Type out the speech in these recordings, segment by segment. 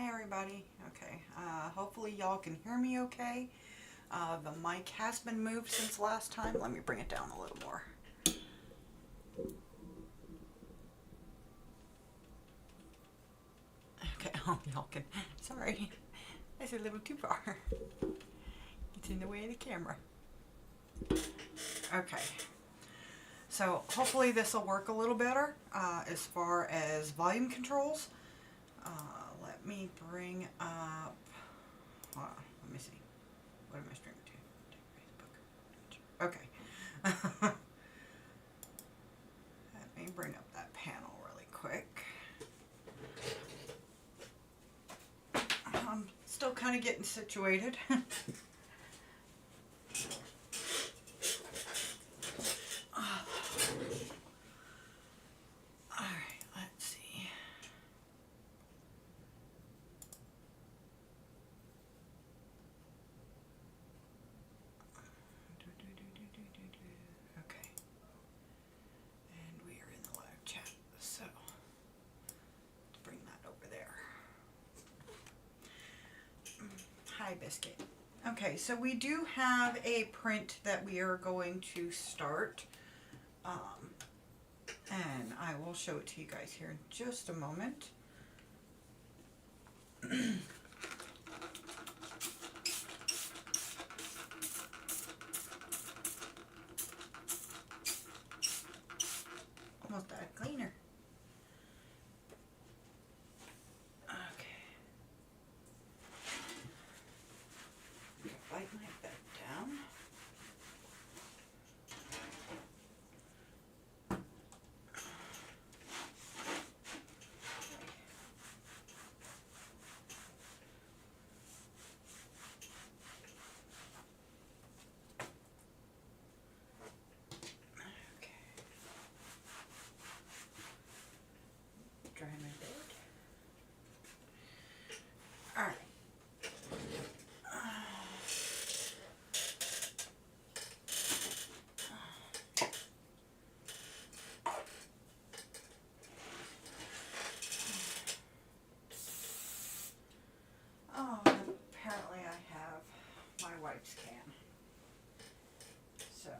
Hi everybody. Okay, hopefully y'all can hear me okay. The mic has been moved since last time. Let me bring it down a little more. Okay, oh y'all can, sorry. That's a little too far. It's in the way of the camera. Okay, so hopefully this will work a little better as far as volume controls. Let me bring up, hold on, let me see. What am I streaming to? Facebook. Okay. Let me bring up that panel really quick. I'm still kind of getting situated. Alright, let's see. Okay. And we are in the live chat, so let's bring that over there. Hi, Biscuit. Okay, so we do have a print that we are going to start. And I will show it to you guys here in just a moment. Almost out of cleaner. Okay. Light my bed down. Okay. Dry my bed. All right. Oh, apparently I have my wipes can. So,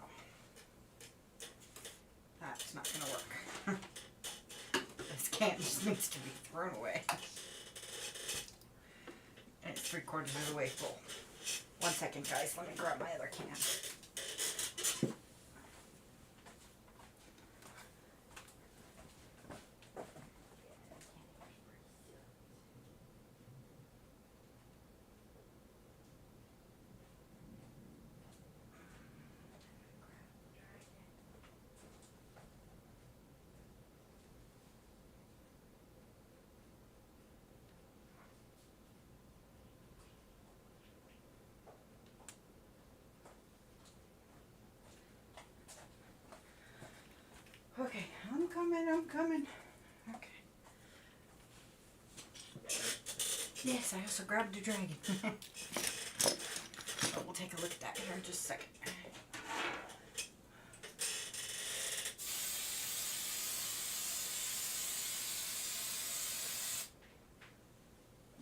that's not going to work. This can just needs to be thrown away. And it's 3/4 of the way full. One second, guys. Let me grab my other can. Okay, I'm coming. Okay. Yes, I also grabbed a dragon. But we'll take a look at that here in just a second.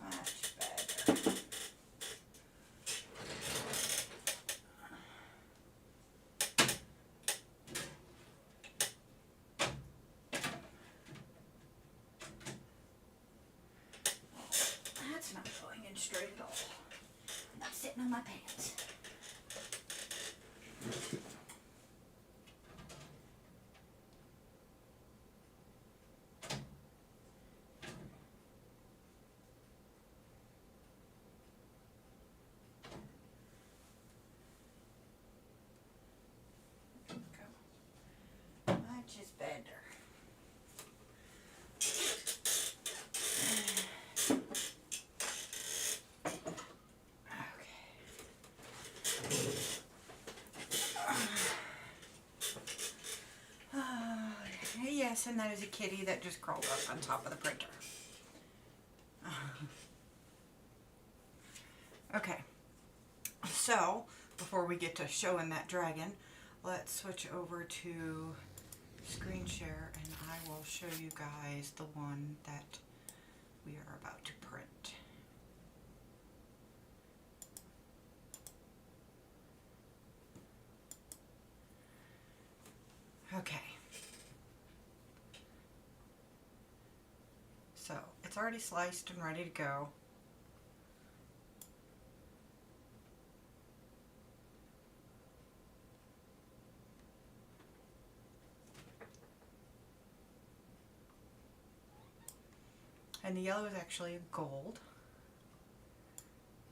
Much better. That's not going in straight at all. Not sitting on my pants. Go. Much is better. Yes, and that is a kitty that just crawled up on top of the printer. Okay, so before we get to showing that dragon, let's switch over to screen share and I will show you guys the one that we are about to print. already sliced and ready to go. And the yellow is actually a gold.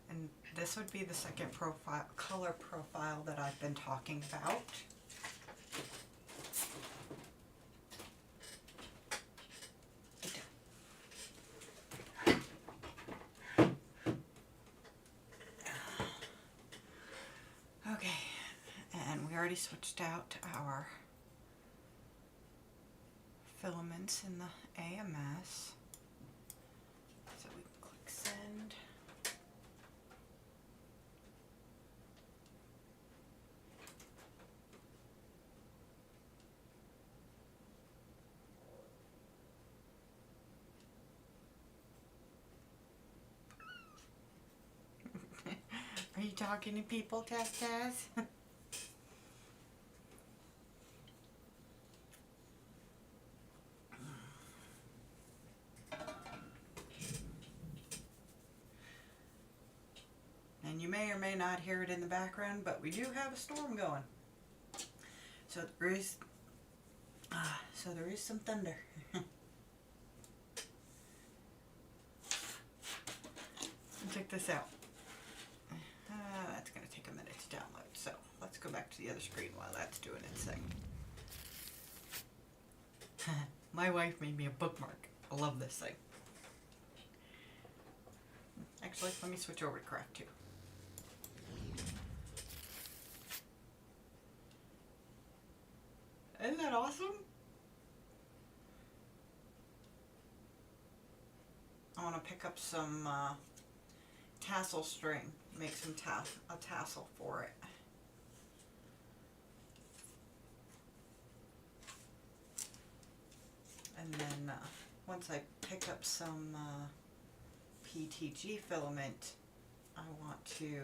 And this would be the second color profile that I've been talking about. Okay, and we already switched out our filaments in the AMS. So we can click send. Are you talking to people, Taz? And you may or may not hear it in the background, but we do have a storm going. So there is some thunder. Check this out. That's going to take a minute to download, so let's go back to the other screen while that's doing its thing. My wife made me a bookmark. I love this thing. Actually, let me switch over to Craft 2. Isn't that awesome? I want to pick up some tassel string, make some a tassel for it. And then once I pick up some PTG filament, I want to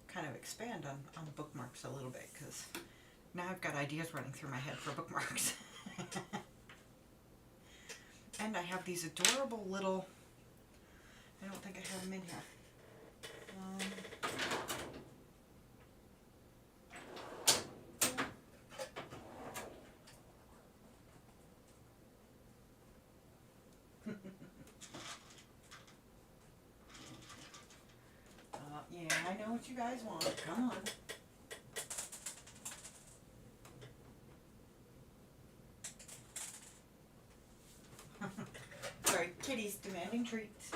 kind of expand on bookmarks a little bit, because now I've got ideas running through my head for bookmarks. And I have these adorable little, I don't think I have them in here. Yeah, I know what you guys want. Come on. Sorry, kitty's demanding treats.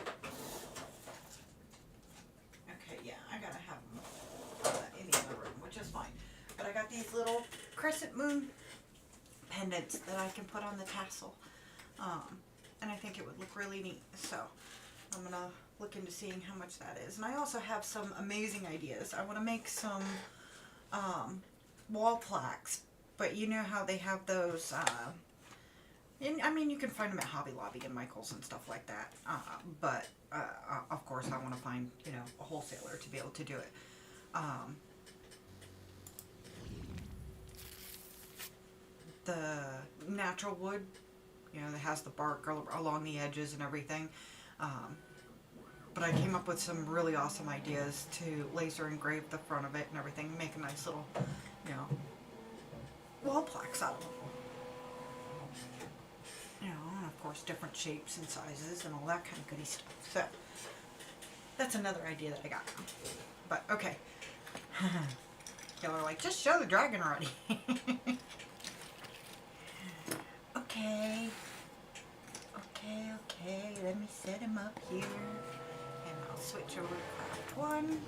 Okay, yeah, I gotta have them in the other room, which is fine. But I got these little crescent moon pendants that I can put on the tassel. And I think it would look really neat. So I'm gonna look into seeing how much that is. And I also have some amazing ideas. I want to make some wall plaques, but you know how they have those, I mean, you can find them at Hobby Lobby and Michael's and stuff like that, but of course I want to find, you know, a wholesaler to be able to do it. The natural wood, you know, that has the bark along the edges and everything. But I came up with some really awesome ideas to laser engrave the front of it and everything, make a nice little, you know, wall plaques out of them. You know, and of course different shapes and sizes and all that kind of goody stuff. So that's another idea that I got. But okay. Y'all are like, just show the dragon already. Okay. Okay, let me set him up here. And I'll switch over to Craft 1.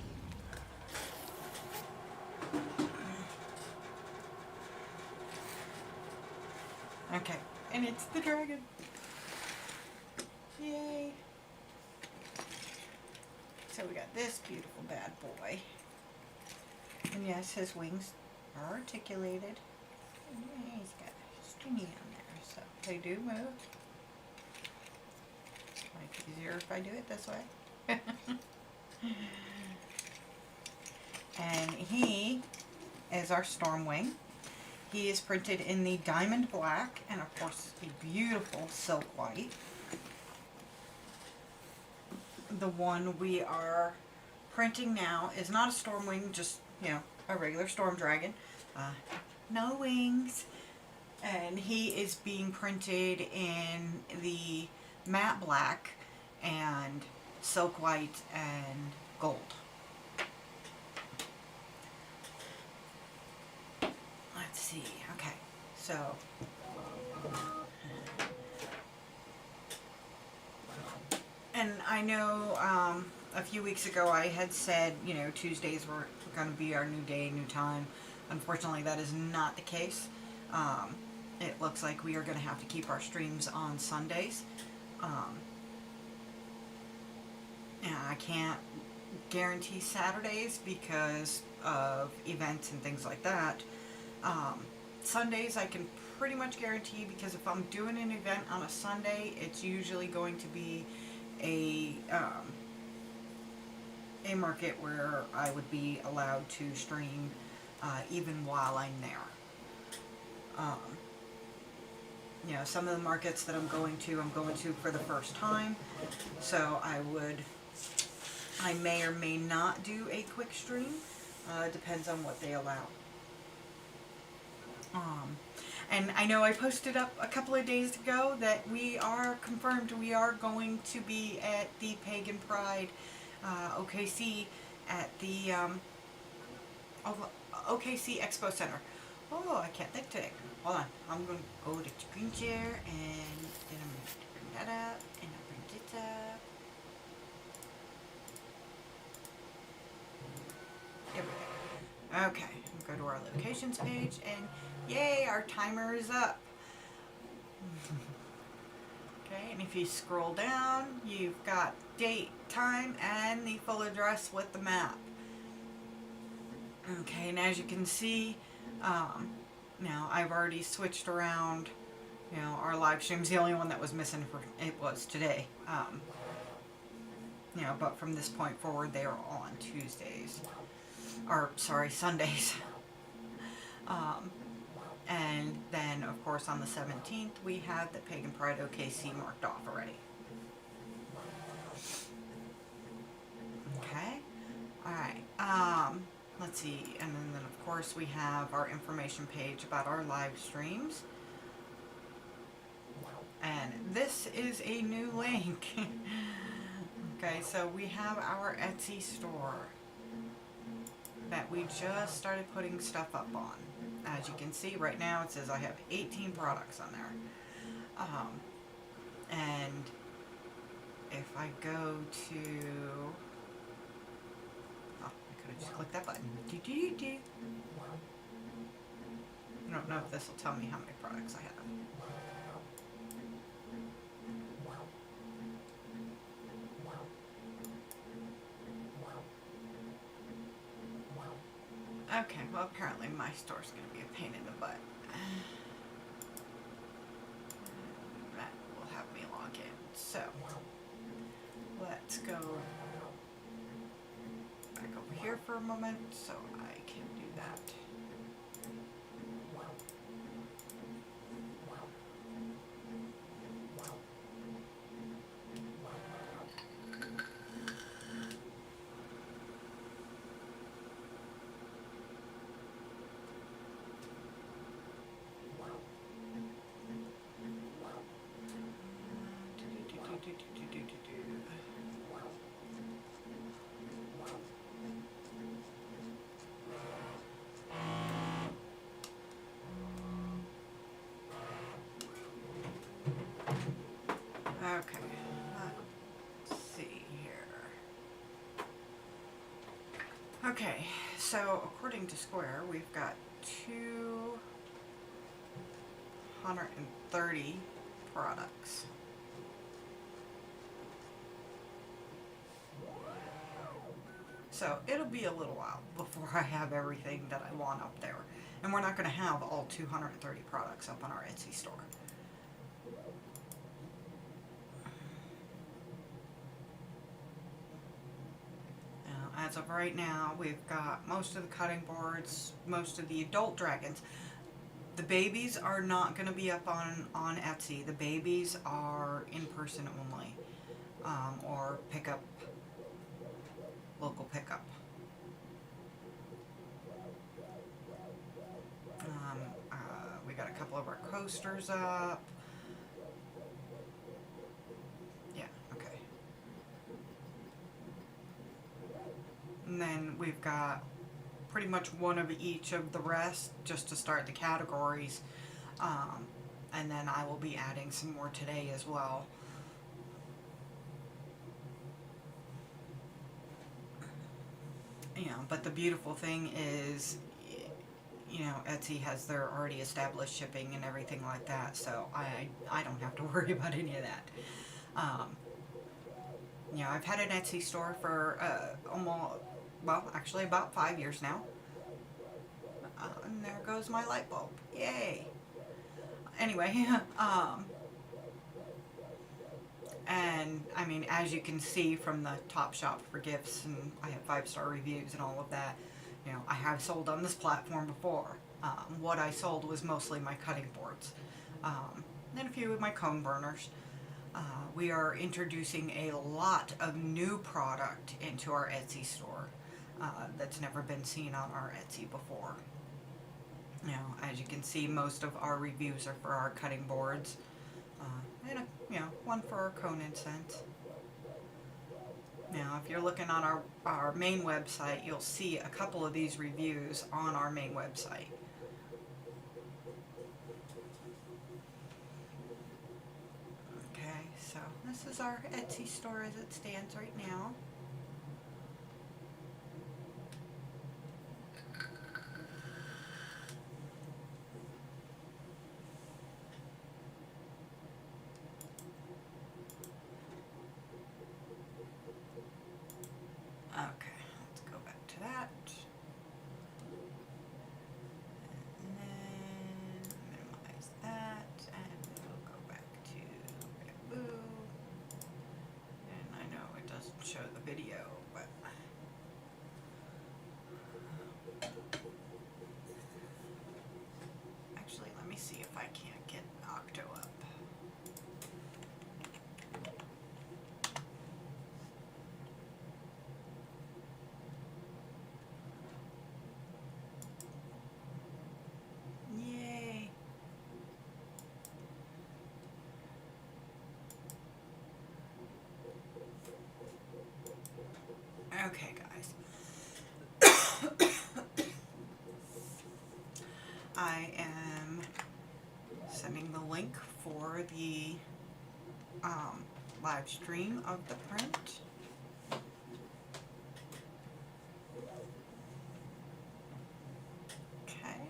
Okay, and it's the dragon. Yay. So we got this beautiful bad boy. And yes, his wings are articulated. And yeah, he's got a stringy on there, so they do move. Might be easier if I do it this way. And he is our Stormwing. He is printed in the diamond black and of course a beautiful silk white. the one we are printing now is not a Stormwing, just, you know, a regular Storm Dragon. No wings. And he is being printed in the matte black and silk white and gold. Let's see. Okay, so and I know a few weeks ago I had said, you know, Tuesdays were going to be our new day, new time. Unfortunately, that is not the case. It looks like we are going to have to keep our streams on Sundays. And I can't guarantee Saturdays because of events and things like that. Sundays I can pretty much guarantee, because if I'm doing an event on a Sunday, it's usually going to be a market where I would be allowed to stream even while I'm there. You know, some of the markets that I'm going to for the first time, so I may or may not do a quick stream. Depends on what they allow. And I know I posted up a couple of days ago that we are confirmed we are going to be at the Pagan Pride OKC at the OKC Expo Center. Oh, I can't think today. Hold on. I'm going to go to screen share, and then I'm going to bring that up, and I'll bring this up. There we go. Okay. Go to our locations page, and yay, our timer is up. Okay, and if you scroll down, you've got date, time, and the full address with the map. Okay, and as you can see, now I've already switched around, you know, our live streams. The only one that was missing was today. You know, but from this point forward, they are all on Tuesdays. Or, sorry, Sundays. And then, of course, on the 17th, we have the Pagan Pride OKC marked off already. Okay. Alright. Let's see. And then, of course, we have our information page about our live streams. And this is a new link. Okay, so we have our Etsy store that we just started putting stuff up on. As you can see right now, it says I have 18 products on there. And if I go to, I could have just clicked that button. I don't know if this will tell me how many products I have. Okay, well apparently my store's going to be a pain in the butt. That will have me log in. So, let's go back over here for a moment so I can do that. Okay, let's see here. Okay, so according to Square, we've got 230 products. So it'll be a little while before I have everything that I want up there. And we're not going to have all 230 products up on our Etsy store. As of right now, we've got most of the cutting boards, most of the adult dragons. The babies are not going to be up on Etsy. The babies are in person only, or pick up local pickup. We got a couple of our coasters up. Yeah, okay. And then we've got pretty much one of each of the rest just to start the categories. And then I will be adding some more today as well. You know, but the beautiful thing is, you know, Etsy has their already established shipping and everything like that, so I don't have to worry about any of that. You know, I've had an Etsy store for almost, well, actually about 5 years now. And there goes my light bulb. Yay! Anyway, and I mean, as you can see from the Top Shop for gifts, and I have 5-star reviews and all of that, you know, I have sold on this platform before. What I sold was mostly my cutting boards, and a few of my cone burners. We are introducing a lot of new product into our Etsy store that's never been seen on our Etsy before. You know, as you can see, most of our reviews are for our cutting boards, and you know, one for our cone incense. Now, if you're looking on our main website, you'll see a couple of these reviews on our main website. Okay, so this is our Etsy store as it stands right now. Okay, let's go back to that. And then minimize that, and we'll go back to Bamboo. And I know it doesn't show the video, but actually, let me see if I can't get Octo up. Yay! Okay, guys. I am sending the link for the live stream of the print. Okay.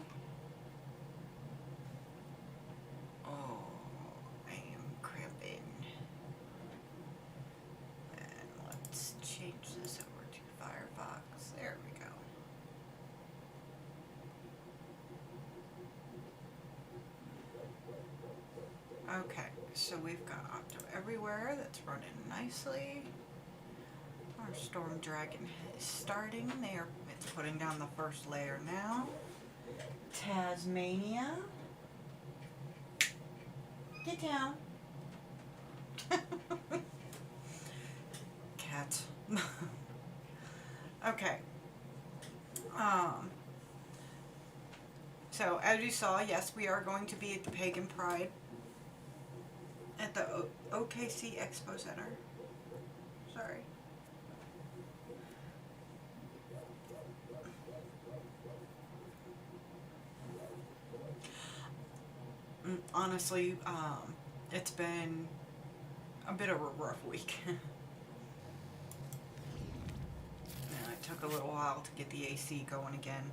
Oh, I am crimping. And let's change this over to Firefox. There we go. Okay, so we've got Octo Everywhere that's running nicely. Our Storm Dragon is starting. It's putting down the first layer now. Tasmania. Get down. Cat. Okay. So as you saw, yes, we are going to be at the Pagan Pride at the OKC Expo Center. Sorry. Honestly, it's been a bit of a rough week. And it took a little while to get the AC going again.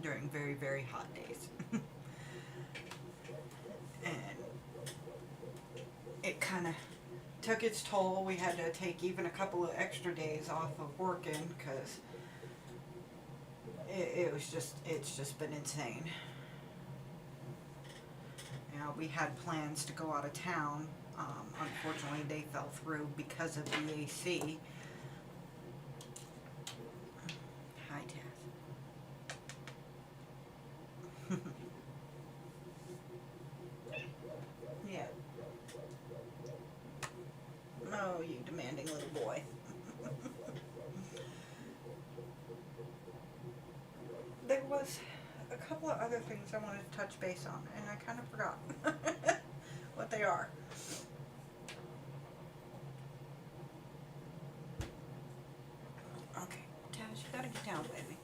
During very, very hot days. And it kind of took its toll. We had to take even a couple of extra days off of working because it's just been insane. You know, we had plans to go out of town. Unfortunately, they fell through because of the AC. Hi, Taz. Yeah. was a couple of other things I wanted to touch base on, and I kind of forgot what they are. Okay, Taz, you gotta get down, baby.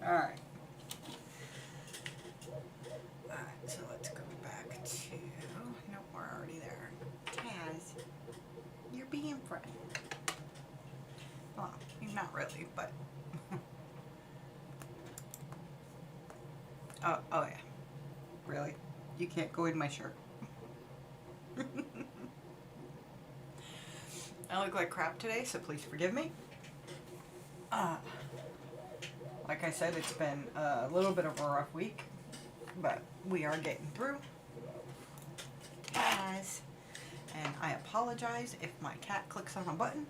Alright. Alright, so let's go back to... No, we're already there. Taz, you're being friendly. Well, not really, but... oh yeah. Really? You can't go in my shirt. I look like crap today, so please forgive me. Like I said, it's been a little bit of a rough week, but we are getting through. Guys, and I apologize if my cat clicks on a button.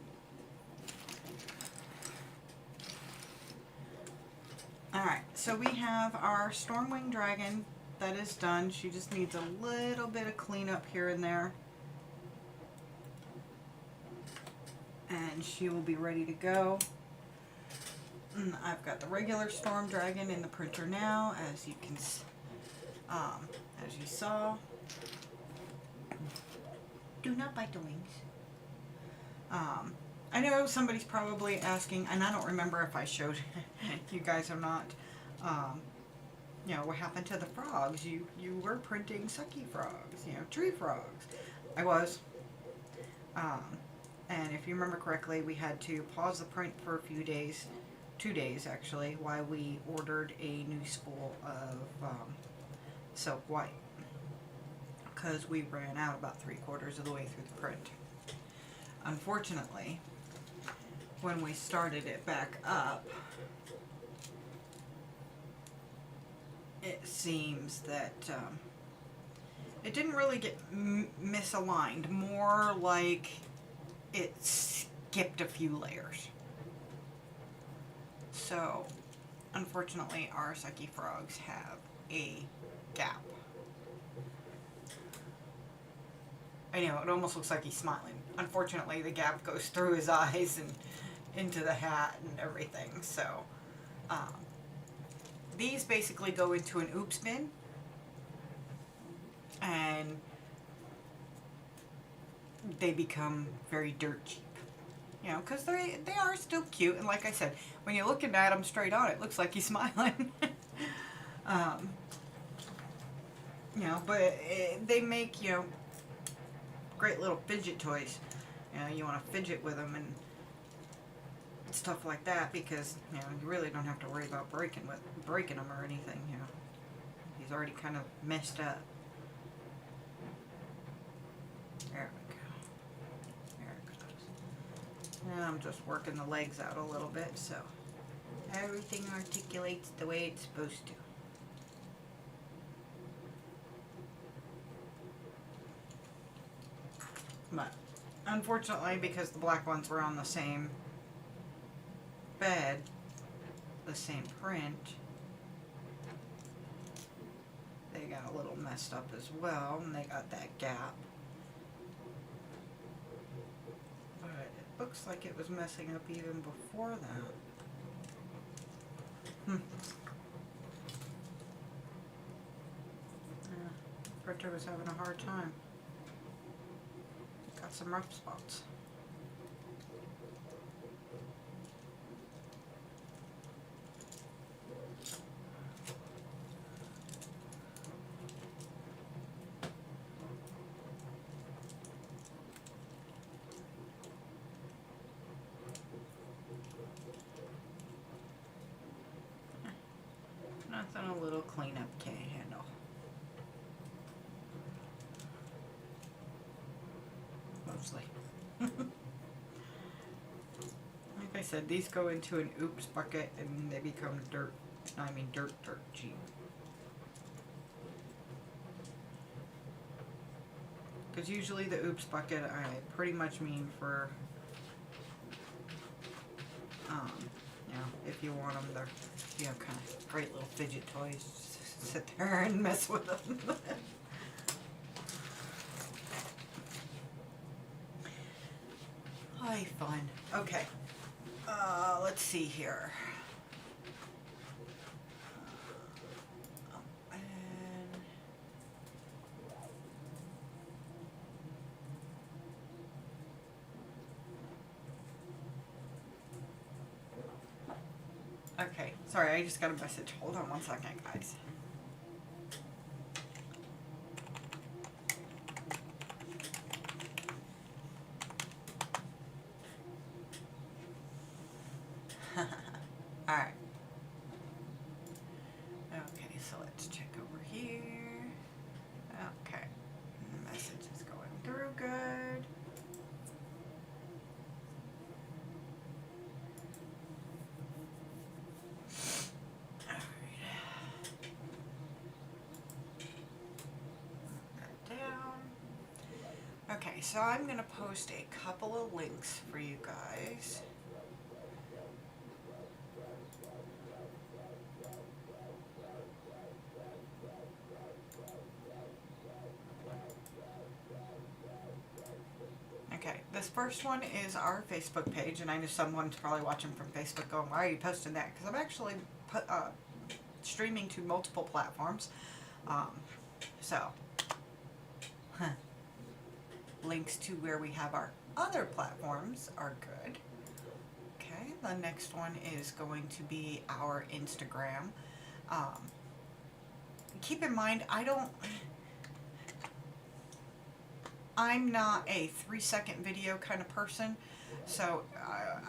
Alright, so we have our Stormwing Dragon that is done. She just needs a little bit of cleanup here and there. And she will be ready to go. I've got the regular Storm Dragon in the printer now, as you can, as you saw. Do not bite the wings. I know somebody's probably asking, and I don't remember if I showed you guys or not. You know, what happened to the frogs? You were printing sucky frogs, you know, tree frogs. I was. And if you remember correctly, we had to pause the print for a few days. 2 days actually, while we ordered a new spool of Silk White, because we ran out about 3/4 of the way through the print. Unfortunately, when we started it back up, it seems that it didn't really get misaligned, more like it skipped a few layers. So, unfortunately, our Sucky frogs have a gap. I know, it almost looks like he's smiling. Unfortunately, the gap goes through his eyes and into the hat and everything. So, these basically go into an oops bin. And they become very dirt cheap. You know, because they are still cute, and like I said, when you're looking at them straight on, it looks like he's smiling. You know, but they make, you know, great little fidget toys. You know, you want to fidget with them and stuff like that, because, you know, you really don't have to worry about breaking them or anything, you know. He's already kind of messed up. There we go. There it goes. And I'm just working the legs out a little bit, so everything articulates the way it's supposed to. But unfortunately, because the black ones were on the same bed, the same print, they got a little messed up as well, and they got that gap. But it looks like it was messing up even before that. Printer was having a hard time. Got some rough spots. Nothing a little cleanup can't handle. Mostly. Like I said, these go into an oops bucket and they become dirt cheap. Because usually the oops bucket I pretty much mean for, you know, if you want them, they're, you know, kind of great little fidget toys. Just sit there and mess with them. Ay, fun. Okay. Let's see here. And okay, sorry, I just got a message. Hold on one second, guys. Alright. Okay, so let's check over here. Okay. The message is going through good. Okay, so I'm going to post a couple of links for you guys. Okay, this first one is our Facebook page, and I know someone's probably watching from Facebook going, why are you posting that? Because I'm actually streaming to multiple platforms. So, links to where we have our other platforms are good. Okay, the next one is going to be our Instagram. Keep in mind, I'm not a 3-second video kind of person, so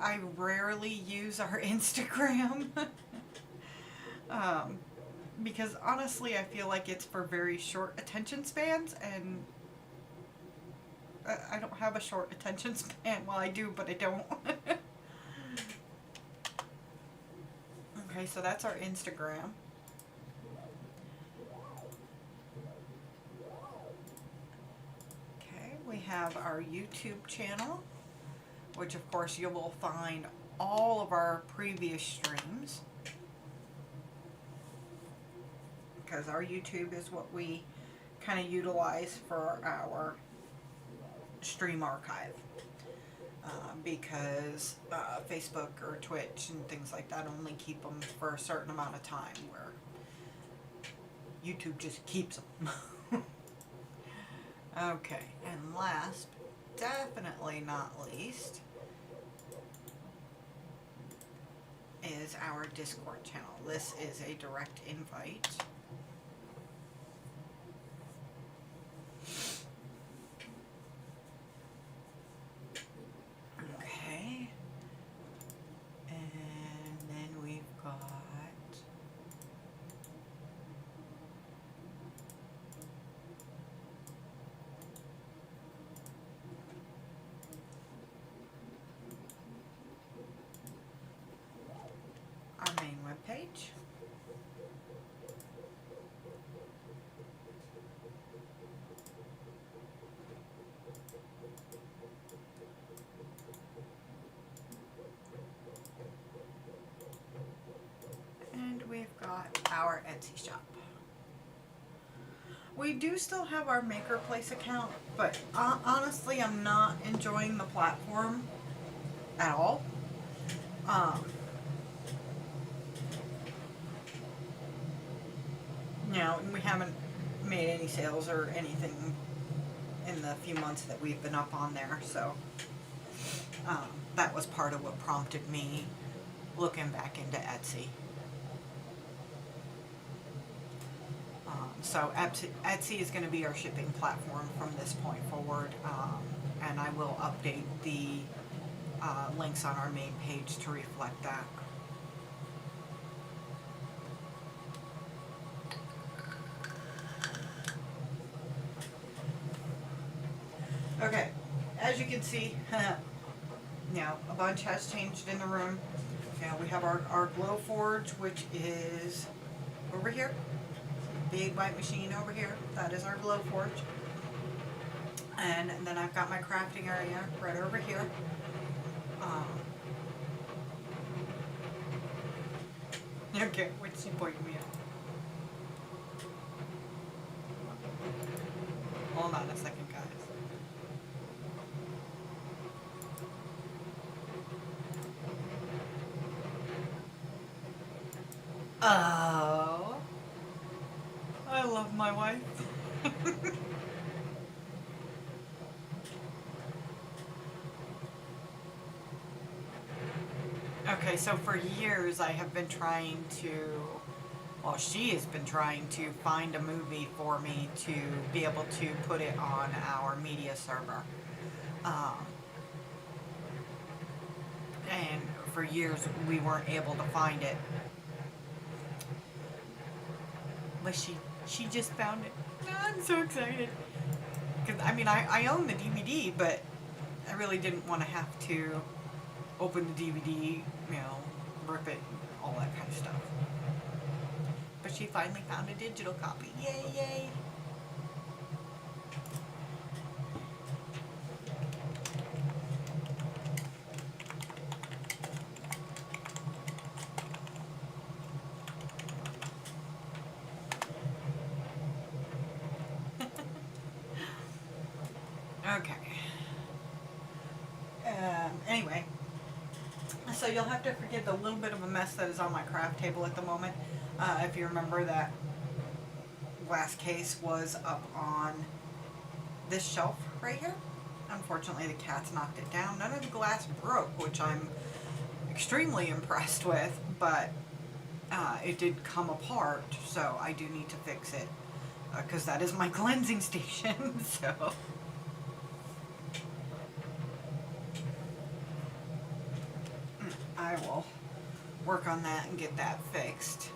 I rarely use our Instagram. Because honestly, I feel like it's for very short attention spans, and I don't have a short attention span. Well, I do, but I don't. Okay, so that's our Instagram. Okay, we have our YouTube channel, which of course you will find all of our previous streams, because our YouTube is what we kind of utilize for our stream archive, because Facebook or Twitch and things like that only keep them for a certain amount of time, where YouTube just keeps them. Okay, and last but definitely not least is our Discord channel. This is a direct invite. Okay, and then we've got our main webpage. And we've got our Etsy shop. We do still have our MakerPlace account, but honestly, I'm not enjoying the platform at all. And we haven't made any sales or anything in the few months that we've been up on there, so that was part of what prompted me looking back into Etsy. So Etsy is going to be our shipping platform from this point forward, and I will update the links on our main page to reflect that. Okay, as you can see, now a bunch has changed in the room. Now we have our Glowforge, which is over here. Big white machine over here. That is our Glowforge. And then I've got my crafting area right over here. Okay, what's she pointing me at? Hold on a second, guys. Oh, I love my wife. Okay, so for years I have been trying to, well, she has been trying to find a movie for me to be able to put it on our media server. Um, and for years we weren't able to find it. But she just found it. I'm so excited. Because, I mean, I own the DVD, but I really didn't want to have to open the DVD, rip it, all that kind of stuff. But she finally found a digital copy. Yay, yay. Okay. Anyway, so you'll have to forgive the little bit of a mess that is on my craft table at the moment. If you remember, that glass case was up on this shelf right here. Unfortunately, the cats knocked it down. None of the glass broke, which I'm extremely impressed with, but it did come apart, so I do need to fix it, because that is my cleansing station. So I will work on that and get that fixed.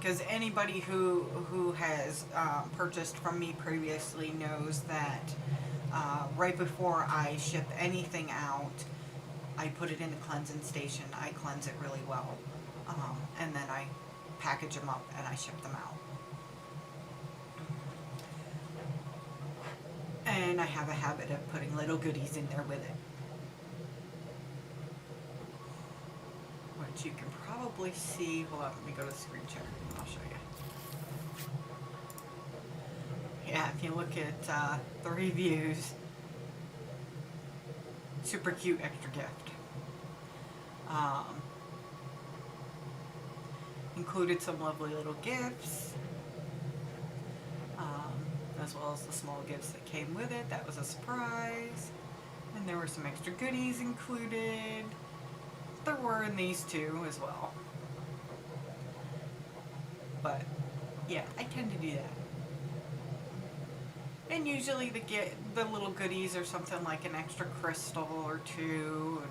Because anybody who has purchased from me previously knows that right before I ship anything out, I put it in the cleansing station. I cleanse it really well, and then I package them up and I ship them out. And I have a habit of putting little goodies in there with it, which you can probably see. Hold on, let me go to the screen share. I'll show you. Yeah, if you look at the reviews, super cute extra gift. Included some lovely little gifts, as well as the small gifts that came with it. That was a surprise. And there were some extra goodies included. There were in these two as well. But yeah, I tend to do that. And usually the little goodies are something like an extra crystal or two,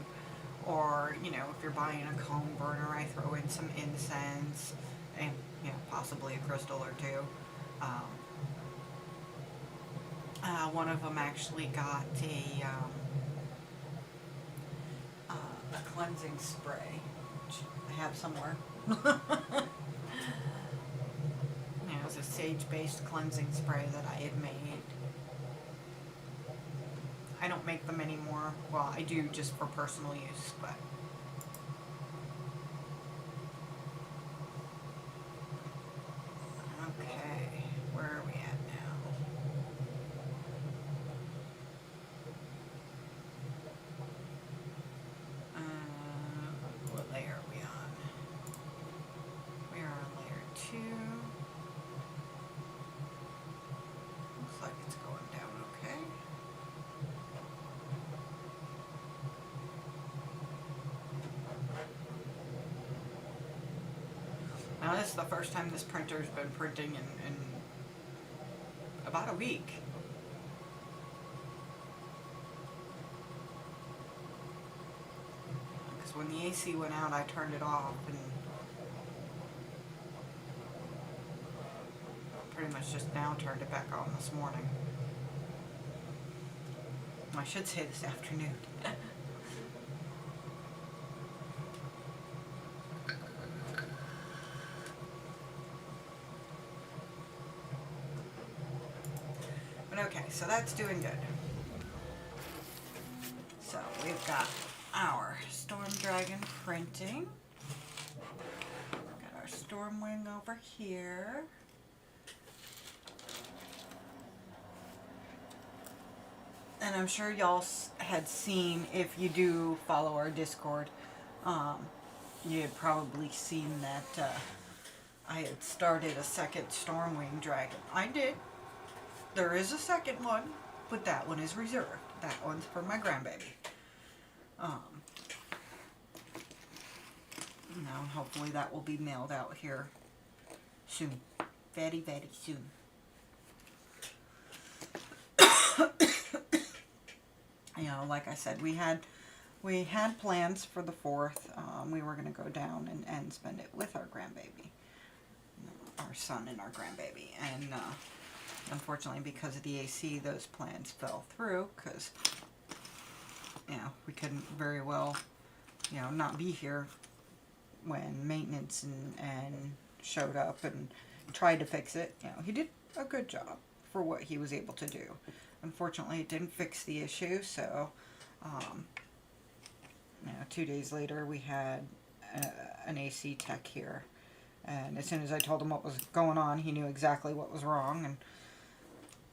or if you're buying a comb burner, I throw in some incense and possibly a crystal or two. One of them actually got a cleansing spray, which I have somewhere. It was a sage-based cleansing spray that I had made. I don't make them anymore. Well, I do just for personal use, but okay, where are we at now? What layer are we on? We are on layer 2. Looks like it's going down okay. Now this is the first time this printer's been printing in about a week. Because when the AC went out, I turned it off and pretty much just now turned it back on this morning. I should say this afternoon. But okay, so that's doing good. So we've got our Storm Dragon printing. Got our Stormwing over here. And I'm sure y'all had seen, if you do follow our Discord, you had probably seen that I had started a second Stormwing Dragon. I did. There is a second one, but that one is reserved. That one's for my grandbaby. Now, hopefully that will be mailed out here soon. Very, very soon. You know, like I said, we had plans for the 4th. We were going to go down and spend it with our grandbaby. Our son and our grandbaby. And unfortunately, because of the AC, those plans fell through because, you know, we couldn't very well, you know, not be here when maintenance and showed up and tried to fix it. You know, he did a good job for what he was able to do. Unfortunately, it didn't fix the issue, so you know, 2 days later we had an AC tech here, and as soon as I told him what was going on, he knew exactly what was wrong. And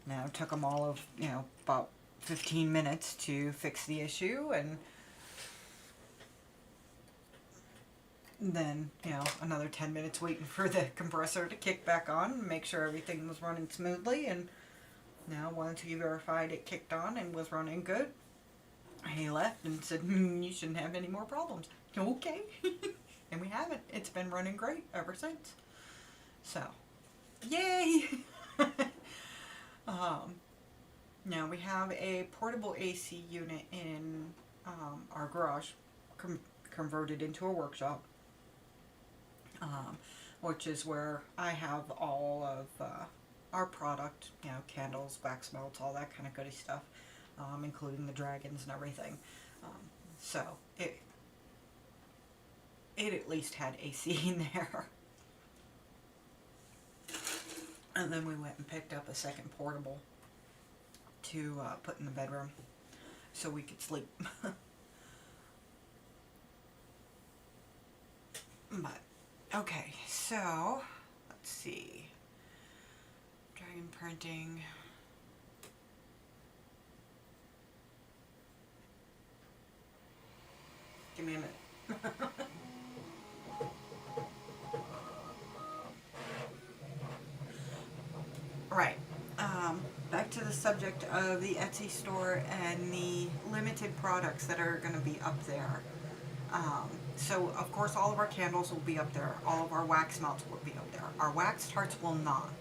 you know, it took him all of, you know, about 15 minutes to fix the issue, and then, you know, another 10 minutes waiting for the compressor to kick back on and make sure everything was running smoothly. And now, once he verified it kicked on and was running good, he left and said, you shouldn't have any more problems. Okay. And we haven't. It's been running great ever since. So, yay! Now, we have a portable AC unit in our garage, converted into a workshop, which is where I have all of our product, you know, candles, wax melts, all that kind of goody stuff, including the dragons and everything. So it at least had AC in there. And then we went and picked up a second portable to put in the bedroom so we could sleep. But, okay, so, let's see. Dragon printing. Give me a minute. Right. Back to the subject of the Etsy store and the limited products that are going to be up there. So, of course, all of our candles will be up there. All of our wax melts will be up there. Our wax tarts will not.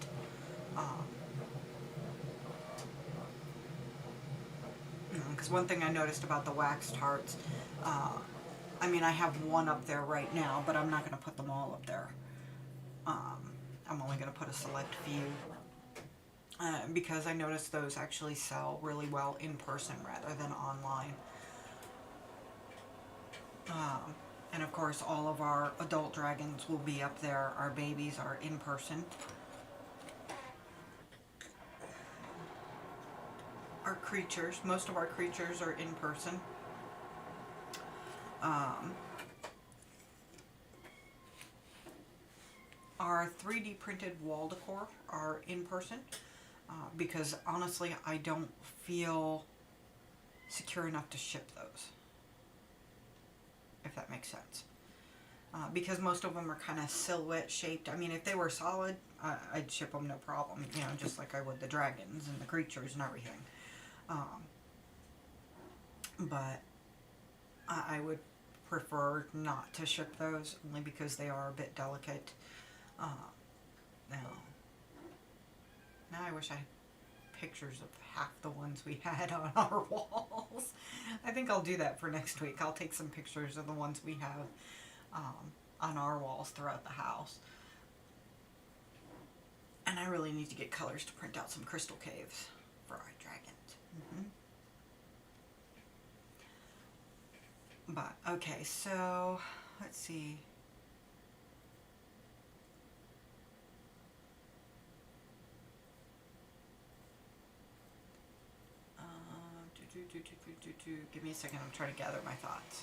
Because one thing I noticed about the wax tarts, I mean, I have one up there right now, but I'm not going to put them all up there. I'm only going to put a select few. Because I noticed those actually sell really well in person rather than online. And of course, all of our adult dragons will be up there. Our babies are in person. Our creatures, most of our creatures are in person. Our 3D printed wall decor are in person. Because honestly, I don't feel secure enough to ship those, if that makes sense. Because most of them are kind of silhouette shaped. I mean, if they were solid, I'd ship them no problem, you know, just like I would the dragons and the creatures and everything. But I would prefer not to ship those, only because they are a bit delicate. Now I wish I had pictures of half the ones we had on our walls. I think I'll do that for next week. I'll take some pictures of the ones we have on our walls throughout the house. And I really need to get colors to print out some crystal caves for our dragons. But, okay, so, let's see. Give me a second, I'm trying to gather my thoughts.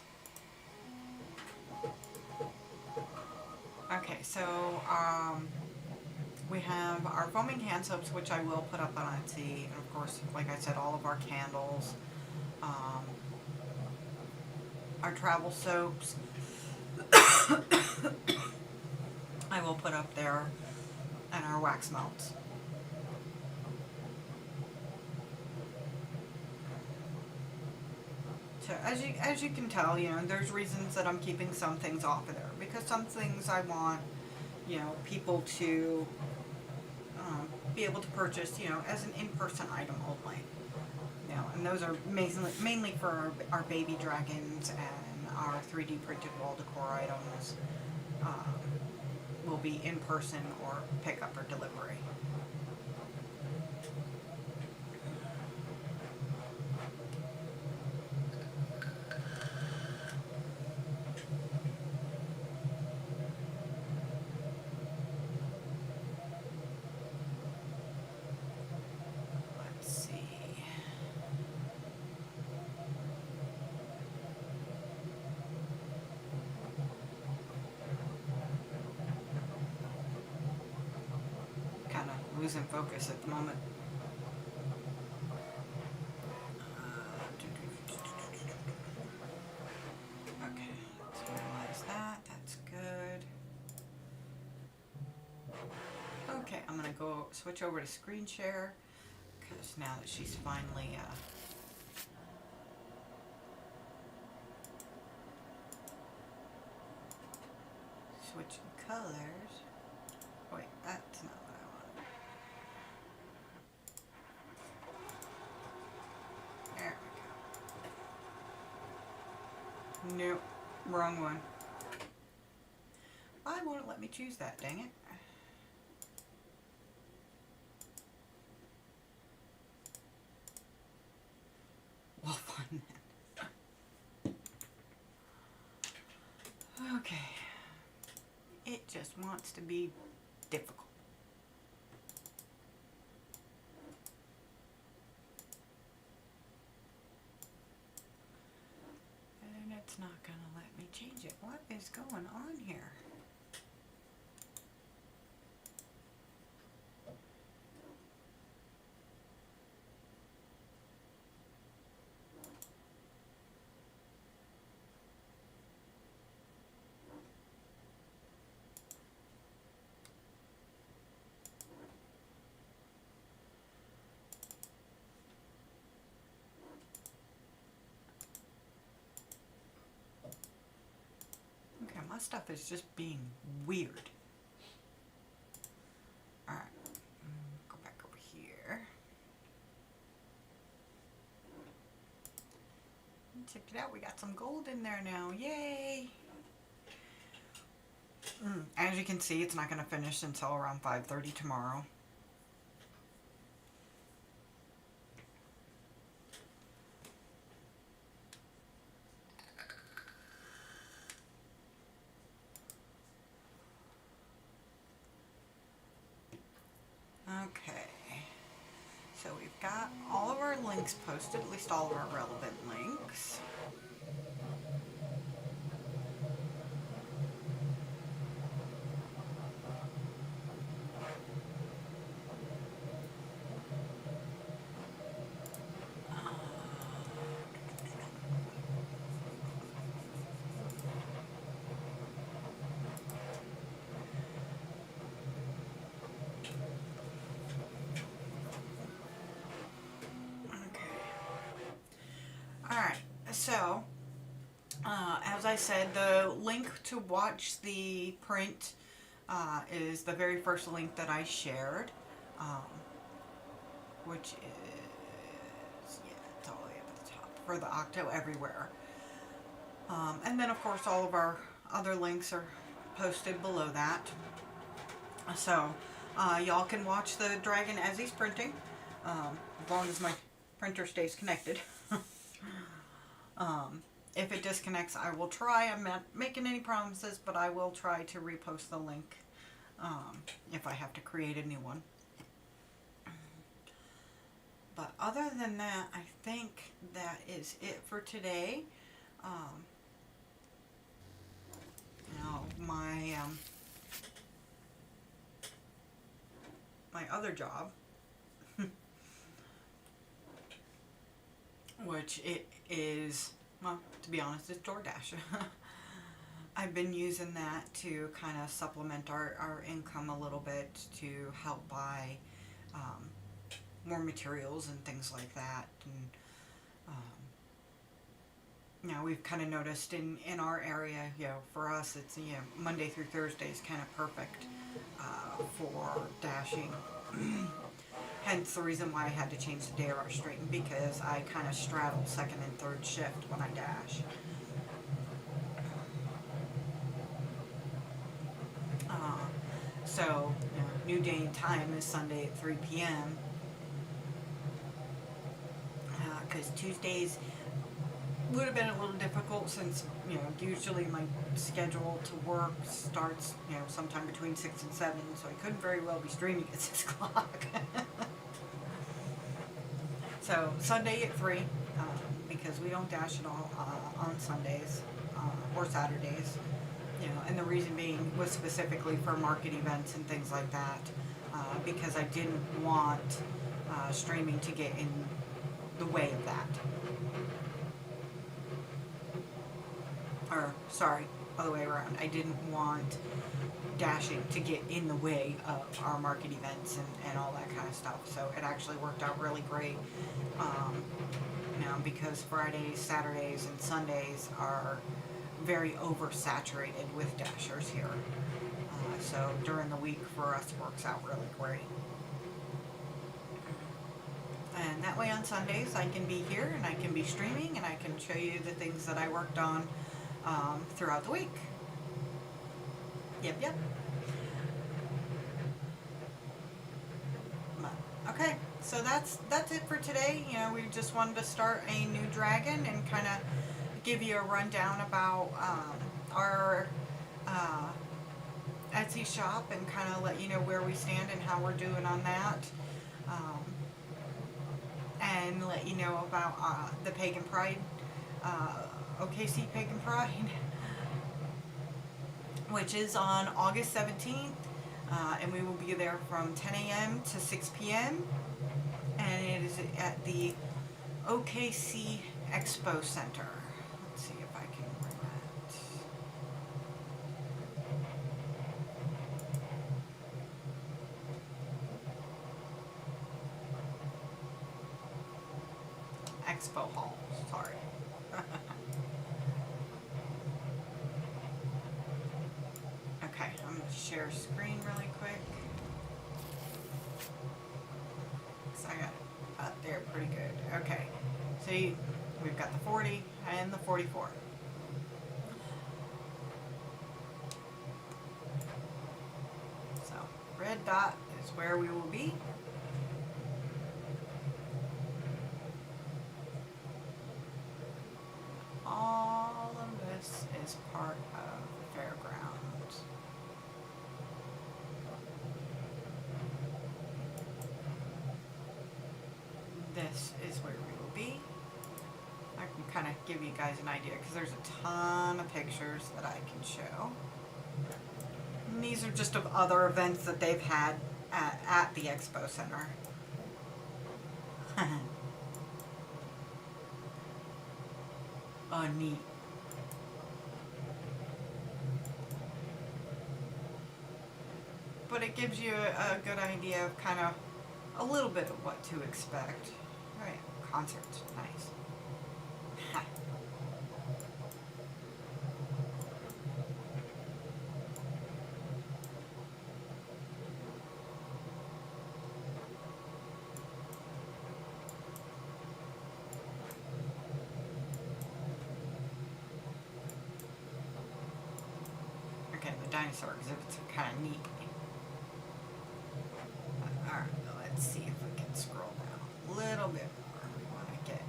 Okay, so we have our foaming hand soaps, which I will put up on Etsy, and of course, like I said, all of our candles, our travel soaps, I will put up there and our wax melts. So as you can tell, there's reasons that I'm keeping some things off of there, because some things I want, people to be able to purchase, as an in-person item only. And those are mainly for our baby dragons, and our 3D printed wall decor items will be in person or pickup or delivery. Let's see. Kind of losing focus at the moment. Okay, let's minimize that. That's good. Okay, I'm gonna go switch over to screen share, because now that she's finally switching colors. Wait, that's not what I wanted. There we go. Nope, wrong one. Why won't it let me choose that, dang it? Well, fun then. Okay. It just wants to be difficult. And it's not gonna let me change it. What is going on here? Okay, my stuff is just being weird. Alright, go back over here. Check it out, we got some gold in there now, yay! As you can see, it's not going to finish until around 5:30 tomorrow. Okay, so we've got all of our links posted, at least all of our relevant links. Alright, so, as I said, the link to watch the print is the very first link that I shared, which is, yeah, it's all the way up at the top, for the Octo Everywhere. And then, of course, all of our other links are posted below that. So, y'all can watch the dragon as he's printing, as long as my printer stays connected. If it disconnects, I will try. I'm not making any promises, but I will try to repost the link if I have to create a new one. But other than that, I think that is it for today. My other job, which it is, well, to be honest, it's DoorDash. I've been using that to kind of supplement our income a little bit to help buy um, more materials and things like that. And we've kind of noticed in our area, for us, it's, Monday through Thursday is kind of perfect for dashing. Hence the reason why I had to change the day of our stream, because I kind of straddle second and third shift when I dash. So, new day and time is Sunday at 3 p.m. Because Tuesdays would have been a little difficult since, usually my schedule to work starts, sometime between 6 and 7, so I couldn't very well be streaming at 6 o'clock. So, Sunday at 3, because we don't dash at all on Sundays or Saturdays. And the reason being was specifically for market events and things like that, because I didn't want streaming to get in the way of that. Or, sorry, other way around. I didn't want dashing to get in the way of our market events and all that kind of stuff. So it actually worked out really great. Because Fridays, Saturdays, and Sundays are very oversaturated with dashers here. So during the week for us works out really great. And that way on Sundays I can be here and I can be streaming and I can show you the things that I worked on throughout the week. Yep. Okay, so that's it for today. We just wanted to start a new dragon and kind of give you a rundown about our Etsy shop and kind of let you know where we stand and how we're doing on that. And let you know about the Pagan Pride, OKC Pagan Pride, which is on August 17th, and we will be there from 10 a.m. to 6 p.m. and it is at the OKC Expo Center. Let's see if I can bring that. Expo Hall, sorry. Okay, I'm going to share screen really quick. So I got it up there pretty good. Okay, see, we've got the 40 and the 44. So, red dot is where we will be. All of this is part of the fairgrounds. This is where we will be. I can kind of give you guys an idea because there's a ton of pictures that I can show. And these are just of other events that they've had at the Expo Center. Oh, neat. But it gives you a good idea of kind of a little bit of what to expect. Right, concerts, nice. Okay, the dinosaur exhibits are kind of neat. Alright, let's see if we can scroll down a little bit more. We want to get.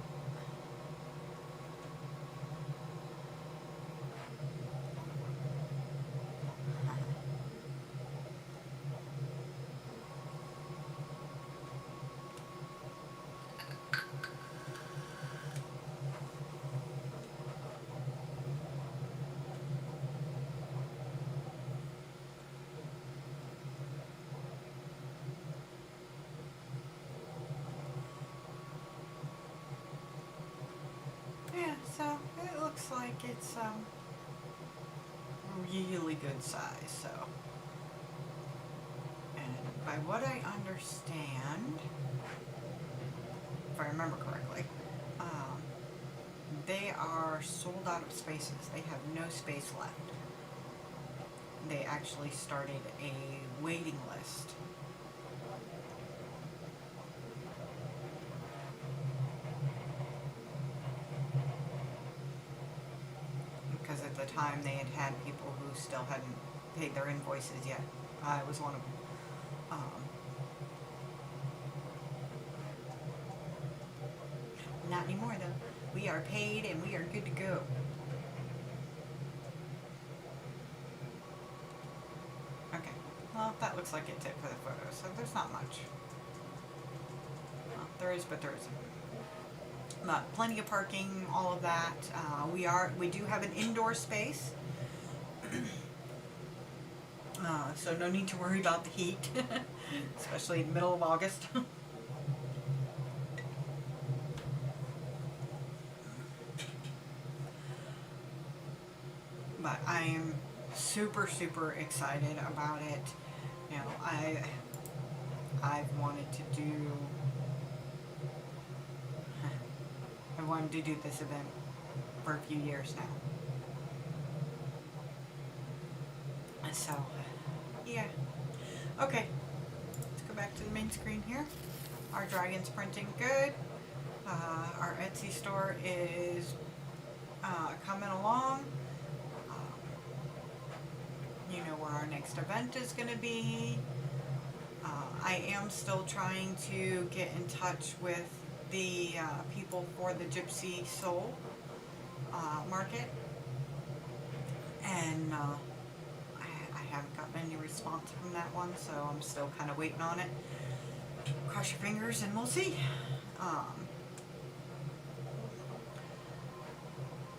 Yeah, so it looks like it's, really good size. So, and by what I understand, if I remember correctly, they are sold out of spaces. They have no space left. They actually started a waiting list. Because at the time they had people who still hadn't paid their invoices yet. I was one of them. Not anymore though. We are paid and we are good to go. Okay. Well, that looks like it's it for the photos. So there's not much. Well, there is, but there isn't. Plenty of parking, all of that. We do have an indoor space, so no need to worry about the heat, especially in the middle of August. But I am super, super excited about it. You know, I've wanted to do this event for a few years now. So, yeah. Okay, let's go back to the main screen here. Our dragon's printing good. Our Etsy store is coming along. You know where our next event is going to be. I am still trying to get in touch with the people for the Gypsy Soul market, and I haven't gotten any response from that one, so I'm still kind of waiting on it. Cross your fingers and we'll see.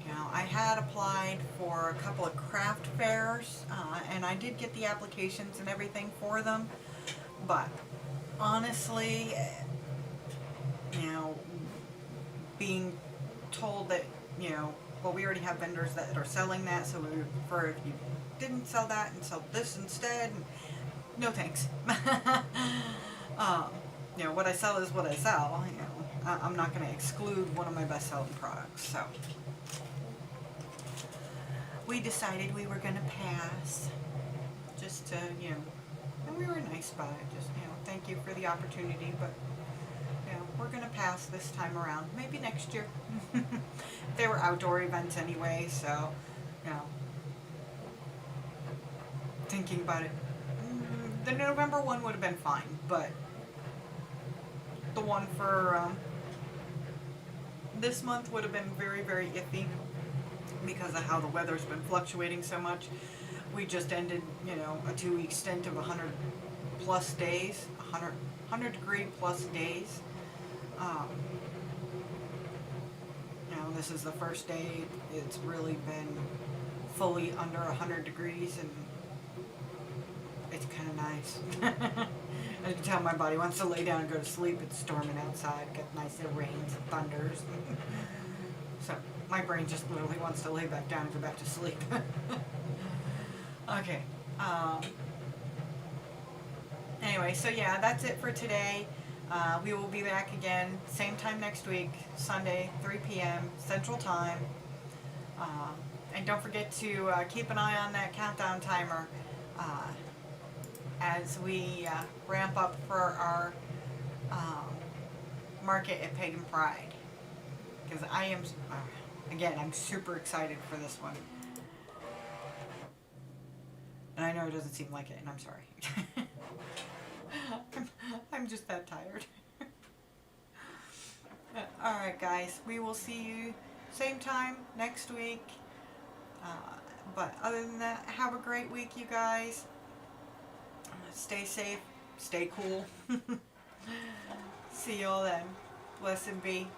You know, I had applied for a couple of craft fairs, and I did get the applications and everything for them, but honestly, you know, being told that, you know, well, we already have vendors that are selling that, so we would prefer if you didn't sell that and sell this instead. No thanks. You know, what I sell is what I sell. You know, I'm not going to exclude one of my best-selling products. So we decided we were going to pass, just to, you know, and we were nice about it. Just, you know, thank you for the opportunity, but we're going to pass this time around. Maybe next year. They were outdoor events anyway, so, you know, thinking about it, the November one would have been fine, but the one for this month would have been very, very iffy because of how the weather's been fluctuating so much. We just ended, you know, a 2-week stint of 100 plus days, 100 degree plus days. You know, this is the first day it's really been fully under 100 degrees, and it's kind of nice. I can tell my body wants to lay down and go to sleep. It's storming outside, got nice little rains and thunders. So my brain just literally wants to lay back down and go back to sleep. Okay. Anyway, so yeah, that's it for today. We will be back again, same time next week, Sunday, 3 p.m. Central Time. And don't forget to keep an eye on that countdown timer as we ramp up for our market at Pagan Pride. Because I am, again, I'm super excited for this one. And I know it doesn't seem like it, and I'm sorry. I'm just that tired. Alright guys, we will see you same time next week. But other than that, have a great week, you guys. Stay safe, stay cool. See y'all then. Blessed be.